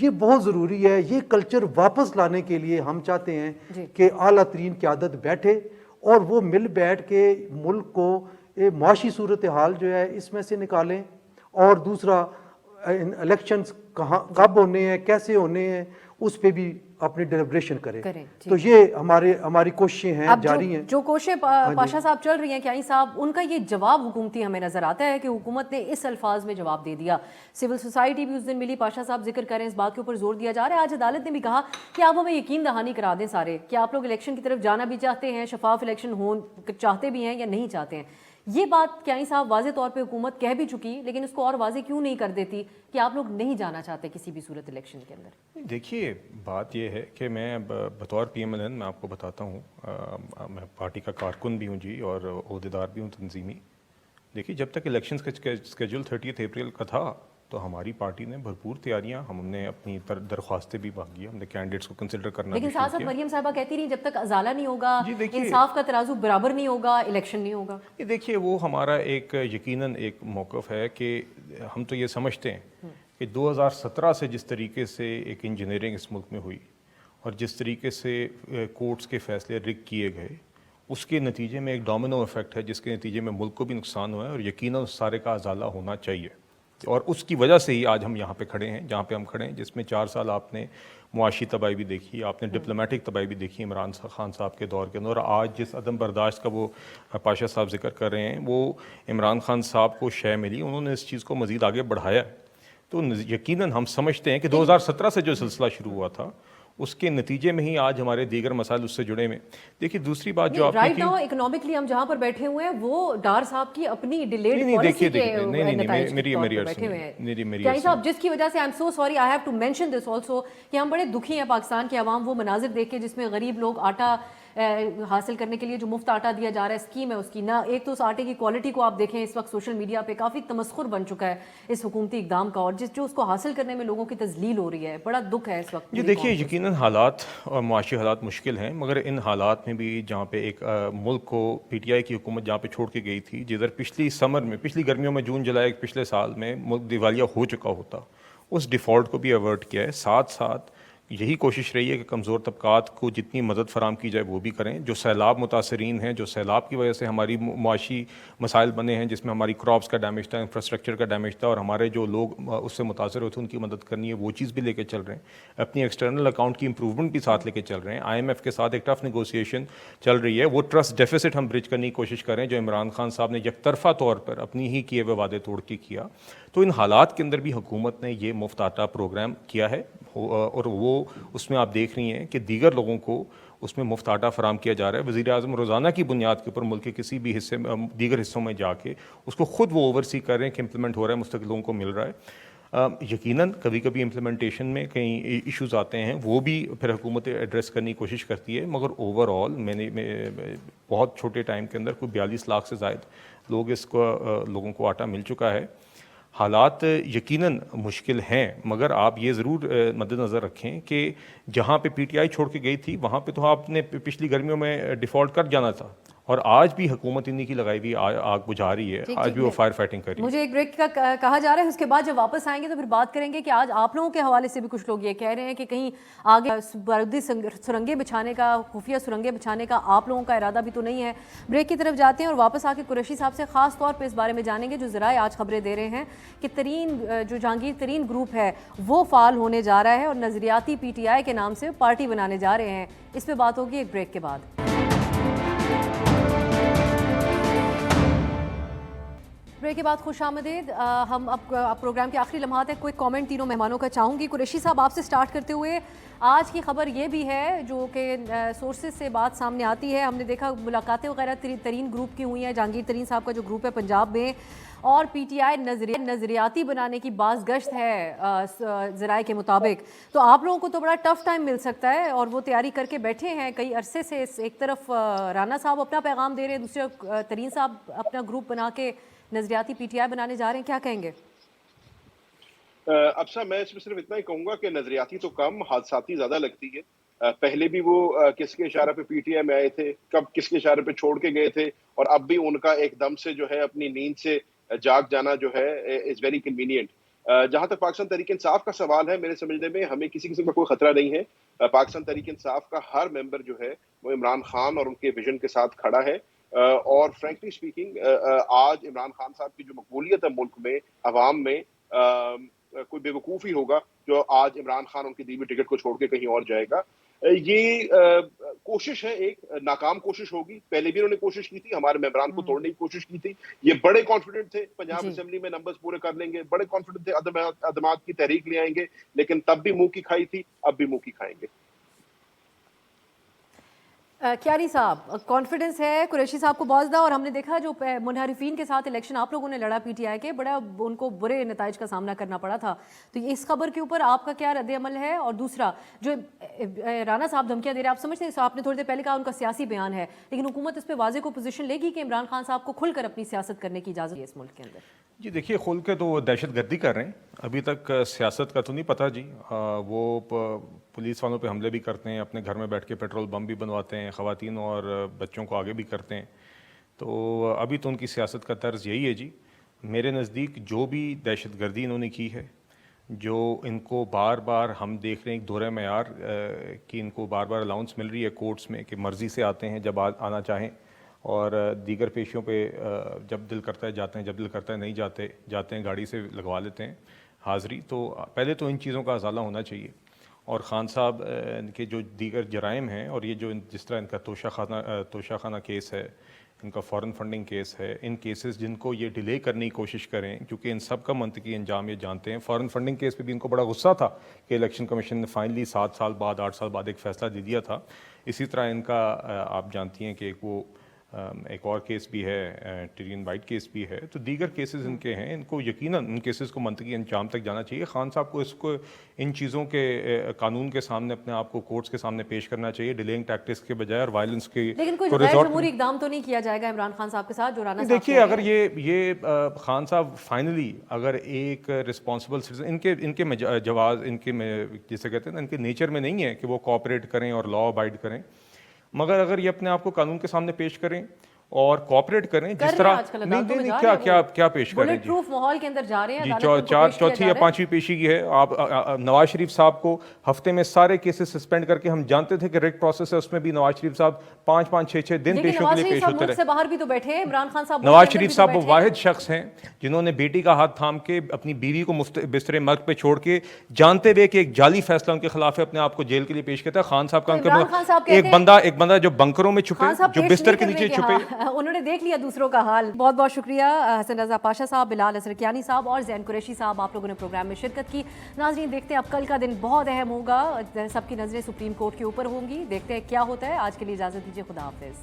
یہ بہت ضروری ہے. یہ کلچر واپس لانے کے لیے ہم چاہتے ہیں کہ اعلیٰ ترین قیادت بیٹھے اور وہ مل بیٹھ کے ملک کو معاشی صورتحال جو ہے اس میں سے نکالیں. اور دوسرا الیکشنز کب ہونے ہیں, کیسے ہونے ہیں, اس پہ بھی اپنی ڈیلیبریشن کریں. تو یہ ہماری کوششیں ہیں, جاری ہیں. جو کوششیں پاشا صاحب چل رہی ہیں کیانی صاحب, ان کا یہ جواب حکومتی ہمیں نظر آتا ہے کہ حکومت نے اس الفاظ میں جواب دے دیا. سول سوسائٹی بھی اس دن ملی, پاشا صاحب ذکر کریں, اس بات کے اوپر زور دیا جا رہا ہے. آج عدالت نے بھی کہا کہ آپ ہمیں یقین دہانی کرا دیں سارے کہ آپ لوگ الیکشن کی طرف جانا بھی چاہتے ہیں, شفاف الیکشن ہو چاہتے بھی ہیں یا نہیں چاہتے ہیں. یہ بات کیانی صاحب واضح طور پہ حکومت کہہ بھی چکی, لیکن اس کو اور واضح کیوں نہیں کر دیتی کہ آپ لوگ نہیں جانا چاہتے کسی بھی صورت الیکشن کے اندر؟ دیکھیے بات یہ ہے کہ میں بطور پی ایم ایل این میں آپ کو بتاتا ہوں, میں پارٹی کا کارکن بھی ہوں جی اور عہدیدار بھی ہوں تنظیمی. دیکھیے جب تک الیکشنز کا اسکیجول 30 اپریل کا تھا تو ہماری پارٹی نے بھرپور تیاریاں, ہم نے اپنی درخواستیں بھی مانگی, ہم نے کینڈیڈیٹس کو کنسیڈر کرنا. لیکن ساتھ ساتھ مریم صاحبہ کہتی رہی جب تک ازالہ نہیں ہوگا, انصاف کا ترازو برابر نہیں ہوگا, الیکشن نہیں ہوگا. دیکھیے وہ ہمارا ایک یقیناً ایک موقف ہے کہ ہم تو یہ سمجھتے ہیں کہ 2017 سے جس طریقے سے ایک انجینئرنگ اس ملک میں ہوئی اور جس طریقے سے کورٹس کے فیصلے رگ کیے گئے, اس کے نتیجے میں ایک ڈومینو ایفیکٹ ہے جس کے نتیجے میں ملک کو بھی نقصان ہوا ہے, اور یقیناً اس سارے کا ازالہ ہونا چاہیے. اور اس کی وجہ سے ہی آج ہم یہاں پہ کھڑے ہیں جہاں پہ ہم کھڑے ہیں, جس میں 4 سال آپ نے معاشی تباہی بھی دیکھی, آپ نے ڈپلومیٹک تباہی بھی دیکھی عمران خان صاحب کے دور کے اندر. اور آج جس عدم برداشت کا وہ پاشا صاحب ذکر کر رہے ہیں, وہ عمران خان صاحب کو شے ملی, انہوں نے اس چیز کو مزید آگے بڑھایا. تو یقیناً ہم سمجھتے ہیں کہ 2017 سے جو سلسلہ شروع ہوا تھا اس کے نتیجے میں ہی آج ہمارے دیگر مسائل اس سے جڑے ہوئے. دیکھیے دوسری بات جو آپ نے رائٹ ناؤ اکنامکلی ہم جہاں پر بیٹھے ہوئے ہیں وہ ڈار صاحب کی اپنی ڈیلیڈ پالیسی کے نتائج کے طور پر بیٹھے ہوئے ہیں. کیا صاحب جس کی وجہ سے I am so sorry I have to mention this also کہ ہم بڑے دکھی ہیں پاکستان کے عوام وہ مناظر دیکھ کے جس میں غریب لوگ آٹا حاصل کرنے کے لیے جو مفت آٹا دیا جا رہا ہے, اسکیم ہے اس کی, نہ ایک تو اس آٹے کی کوالٹی کو آپ دیکھیں اس وقت سوشل میڈیا پہ کافی تمسخر بن چکا ہے اس حکومتی اقدام کا, اور جو اس کو حاصل کرنے میں لوگوں کی تذلیل ہو رہی ہے. بڑا دکھ ہے اس وقت. جی دیکھیے یقیناً حالات اور معاشی حالات مشکل ہیں, مگر ان حالات میں بھی جہاں پہ ایک ملک کو پی ٹی آئی کی حکومت جہاں پہ چھوڑ کے گئی تھی, جدھر پچھلی سمر میں پچھلی گرمیوں میں جون جولائی پچھلے سال میں ملک دیوالیہ ہو چکا ہوتا, اس ڈیفالٹ کو بھی ایورٹ کیا ہے. ساتھ ساتھ یہی کوشش رہی ہے کہ کمزور طبقات کو جتنی مدد فراہم کی جائے وہ بھی کریں. جو سیلاب متاثرین ہیں, جو سیلاب کی وجہ سے ہماری معاشی مسائل بنے ہیں, جس میں ہماری کراپس کا ڈیمیج تھا, انفراسٹرکچر کا ڈیمیج تھا, اور ہمارے جو لوگ اس سے متاثر ہوتے ہیں ان کی مدد کرنی ہے, وہ چیز بھی لے کے چل رہے ہیں. اپنی ایکسٹرنل اکاؤنٹ کی امپروومنٹ بھی ساتھ لے کے چل رہے ہیں. آئی ایم ایف کے ساتھ ایک ٹف نیگوسیشن چل رہی ہے. وہ ٹرسٹ ڈیفیسٹ ہم برج کرنے کی کوشش کریں جو عمران خان صاحب نے یک طرفہ طور پر اپنی ہی کیے ہوئے وعدے توڑ کے کیا. تو ان حالات کے اندر بھی حکومت نے یہ مفت آٹا پروگرام کیا ہے, اور وہ اس میں آپ دیکھ رہی ہیں کہ دیگر لوگوں کو اس میں مفت آٹا فراہم کیا جا رہا ہے. وزیر اعظم روزانہ کی بنیاد کے اوپر ملک کے کسی بھی حصے میں دیگر حصوں میں جا کے اس کو خود وہ اوورسی کر رہے ہیں کہ امپلیمنٹ ہو رہا ہے, مستقل لوگوں کو مل رہا ہے. یقیناً کبھی کبھی امپلیمنٹیشن میں کئی ایشوز آتے ہیں, وہ بھی پھر حکومت ایڈریس کرنے کی کوشش کرتی ہے, مگر اوور آل میں نے بہت چھوٹے ٹائم کے اندر کوئی 42 لاکھ سے زائد لوگوں کو آٹا مل چکا ہے. حالات یقیناً مشکل ہیں, مگر آپ یہ ضرور مد نظر رکھیں کہ جہاں پہ پی ٹی آئی چھوڑ کے گئی تھی وہاں پہ تو آپ نے پچھلی گرمیوں میں ڈیفالٹ کر جانا تھا, اور آج بھی حکومت انہی کی لگائی ہوئی آگ بجھا رہی ہے, آج بھی وہ فائر فائٹنگ کر رہی ہے. مجھے ایک بریک کا کہا جا رہا ہے, اس کے بعد جب واپس آئیں گے تو پھر بات کریں گے کہ آج آپ لوگوں کے حوالے سے بھی کچھ لوگ یہ کہہ رہے ہیں کہ کہیں آگے بارودی سرنگیں بچھانے کا, خفیہ سرنگیں بچھانے کا آپ لوگوں کا ارادہ بھی تو نہیں ہے. بریک کی طرف جاتے ہیں اور واپس آ کے قریشی صاحب سے خاص طور پہ اس بارے میں جانیں گے جو ذرائع آج خبریں دے رہے ہیں کہ جو جہانگیر ترین گروپ ہے وہ فعال ہونے جا رہا ہے اور نظریاتی پی ٹی آئی کے نام سے پارٹی بنانے جا رہے ہیں. اس پہ بات ہوگی ایک بریک کے بعد. بریک کے بعد خوش آمدید. ہم اب پروگرام کے آخری لمحات ہیں. کوئی کامنٹ تینوں مہمانوں کا چاہوں گی. قریشی صاحب آپ سے سٹارٹ کرتے ہوئے, آج کی خبر یہ بھی ہے جو کہ سورسز سے بات سامنے آتی ہے, ہم نے دیکھا ملاقاتیں وغیرہ ترین گروپ کی ہوئی ہیں, جہانگیر ترین صاحب کا جو گروپ ہے پنجاب میں, اور پی ٹی آئی نظریاتی بنانے کی باز گشت ہے ذرائع کے مطابق. تو آپ لوگوں کو تو بڑا ٹف ٹائم مل سکتا ہے, اور وہ تیاری کر کے بیٹھے ہیں کئی عرصے سے. ایک طرف رانا صاحب اپنا پیغام دے رہے ہیں, دوسرے ترین صاحب اپنا گروپ بنا کے نظریاتی پی ٹی آئی بنانے جا رہے ہیں. کیا کہیں گے؟ اب میں اس میں صرف اتنا ہی کہوں گا کہ نظریاتی تو کم, حادثاتی زیادہ لگتی ہے. پہلے بھی وہ کس کے اشارے پہ پی ٹی آئی میں آئے تھے, کب کس کے اشارے پہ چھوڑ کے گئے تھے, اور اب بھی ان کا ایک دم سے جو ہے اپنی نیند سے جاگ جانا جو ہے از ویری کنوینئنٹ. جہاں تک پاکستان تحریک انصاف کا سوال ہے، میرے سمجھنے میں ہمیں کسی قسم کا کوئی خطرہ نہیں ہے. پاکستان تحریک انصاف کا ہر ممبر جو ہے وہ عمران خان اور ان کے ویژن کے ساتھ کھڑا ہے. اور فرینکلی اسپیکنگ آج عمران خان صاحب کی جو مقبولیت ہے ملک میں، عوام میں، کوئی بے وقوف ہی ہوگا جو آج عمران خان ان کی دی ہوئی ٹکٹ کو چھوڑ کے کہیں اور جائے گا. یہ کوشش ہے، ایک ناکام کوشش ہوگی. پہلے بھی انہوں نے کوشش کی تھی، ہمارے ممبران کو توڑنے کی کوشش کی تھی. یہ بڑے کانفیڈنٹ تھے پنجاب اسمبلی میں نمبرز پورے کر لیں گے، بڑے کانفیڈنٹ تھے عدمات کی تحریک لے آئیں گے، لیکن تب بھی منہ کی کھائی تھی، اب بھی منہ کی کھائیں گے. کیانی صاحب، کانفیڈنس ہے قریشی صاحب کو بہت زیادہ، اور ہم نے دیکھا جو منحرفین کے ساتھ الیکشن آپ لوگوں نے لڑا پی ٹی آئی کے، بڑا ان کو برے نتائج کا سامنا کرنا پڑا تھا. تو اس خبر کے اوپر آپ کا کیا رد عمل ہے؟ اور دوسرا جو رانا صاحب دھمکیاں دے رہے ہیں، آپ سمجھتے ہیں، آپ نے تھوڑی دیر پہلے کہا ان کا سیاسی بیان ہے، لیکن حکومت اس پہ واضح کو پوزیشن لے گی کہ عمران خان صاحب کو کھل کر اپنی سیاست کرنے کی اجازت ہے اس ملک کے اندر؟ جی دیکھیے، کھل کے تو وہ دہشت گردی کر رہے ہیں، ابھی تک سیاست کا تو نہیں پتہ جی. وہ پولیس والوں پہ حملے بھی کرتے ہیں، اپنے گھر میں بیٹھ کے پیٹرول بم بھی بنواتے ہیں، خواتین اور بچوں کو آگے بھی کرتے ہیں. تو ابھی تو ان کی سیاست کا طرز یہی ہے جی. میرے نزدیک جو بھی دہشت گردی انہوں نے کی ہے، جو ان کو بار بار ہم دیکھ رہے ہیں ایک دورہ معیار کہ ان کو بار بار الاؤنس مل رہی ہے کورٹس میں کہ مرضی سے آتے ہیں جب آنا چاہیں، اور دیگر پیشیوں پہ جب دل کرتا ہے جاتے ہیں، جب دل کرتا ہے نہیں جاتے ہیں، گاڑی سے لگوا لیتے ہیں حاضری. تو پہلے تو ان چیزوں کا ازالہ ہونا چاہیے. اور خان صاحب کے جو دیگر جرائم ہیں، اور یہ جو جس طرح ان کا توشہ خانہ کیس ہے، ان کا فورن فنڈنگ کیس ہے، ان کیسز جن کو یہ ڈیلے کرنے کی کوشش کریں، کیونکہ ان سب کا منطقی انجام یہ جانتے ہیں. فورن فنڈنگ کیس پہ بھی ان کو بڑا غصہ تھا کہ الیکشن کمیشن نے فائنلی 7 سال بعد 8 سال بعد ایک فیصلہ دے دیا تھا. اسی طرح ان کا آپ جانتی ہیں کہ ایک اور کیس بھی ہے، ٹیرین وائٹ کیس بھی ہے. تو دیگر کیسز ان کے ہیں، ان کو یقیناً ان کیسز کو منطقی انجام تک جانا چاہیے. خان صاحب کو اس کو ان چیزوں کے قانون کے سامنے اپنے آپ کو کورٹس کے سامنے پیش کرنا چاہیے، ڈیلینگ ٹیکٹکس کے بجائے اور وائلنس کے. لیکن کوئی غیر جمہوری اقدام تو نہیں کیا جائے گا عمران خان صاحب کے ساتھ جو رانا صاحب؟ دیکھیے، اگر یہ خان صاحب فائنلی اگر ایک رسپانسبل سٹیزن، ان کے جواز، ان کے جسے کہتے ہیں نا، ان کے نیچر میں نہیں ہے کہ وہ کوآپریٹ کریں اور لا ابائڈ کریں. مگر اگر یہ اپنے آپ کو قانون کے سامنے پیش کریں اور کوآپریٹ کریں، جس طرح کیا پیش کریں بلٹ پروف ماحول کے اندر جا رہے ہیں. جی، چوتھی یا پانچویں پیشی کی ہے. آپ نواز شریف صاحب کو ہفتے میں سارے کیسز سسپینڈ کر کے، ہم جانتے تھے کہ ریٹ پروسیس ہے، اس میں بھی نواز شریف صاحب 5-6 دن پیشوں کے لیے پیش ہوتے رہے. باہر بھی تو بیٹھے عمران خان صاحب. نواز شریف صاحب وہ واحد شخص ہیں جنہوں نے بیٹی کا ہاتھ تھام کے اپنی بیوی کو بستر مرگ پہ چھوڑ کے، جانتے ہوئے کہ ایک جعلی فیصلہ ان کے خلاف ہے، اپنے آپ کو جیل کے لیے پیش کیا تھا. خان صاحب کا ایک بندہ جو بنکروں میں چھپے، جو بستر کے نیچے چھپے، انہوں نے دیکھ لیا دوسروں کا حال. بہت بہت شکریہ حسن رضا پاشا صاحب، بلال اظہر کیانی صاحب اور زین قریشی صاحب، آپ لوگوں نے پروگرام میں شرکت کی. ناظرین، دیکھتے ہیں اب کل کا دن بہت اہم ہوگا، سب کی نظریں سپریم کورٹ کے اوپر ہوں گی. دیکھتے ہیں کیا ہوتا ہے. آج کے لیے اجازت دیجیے، خدا حافظ.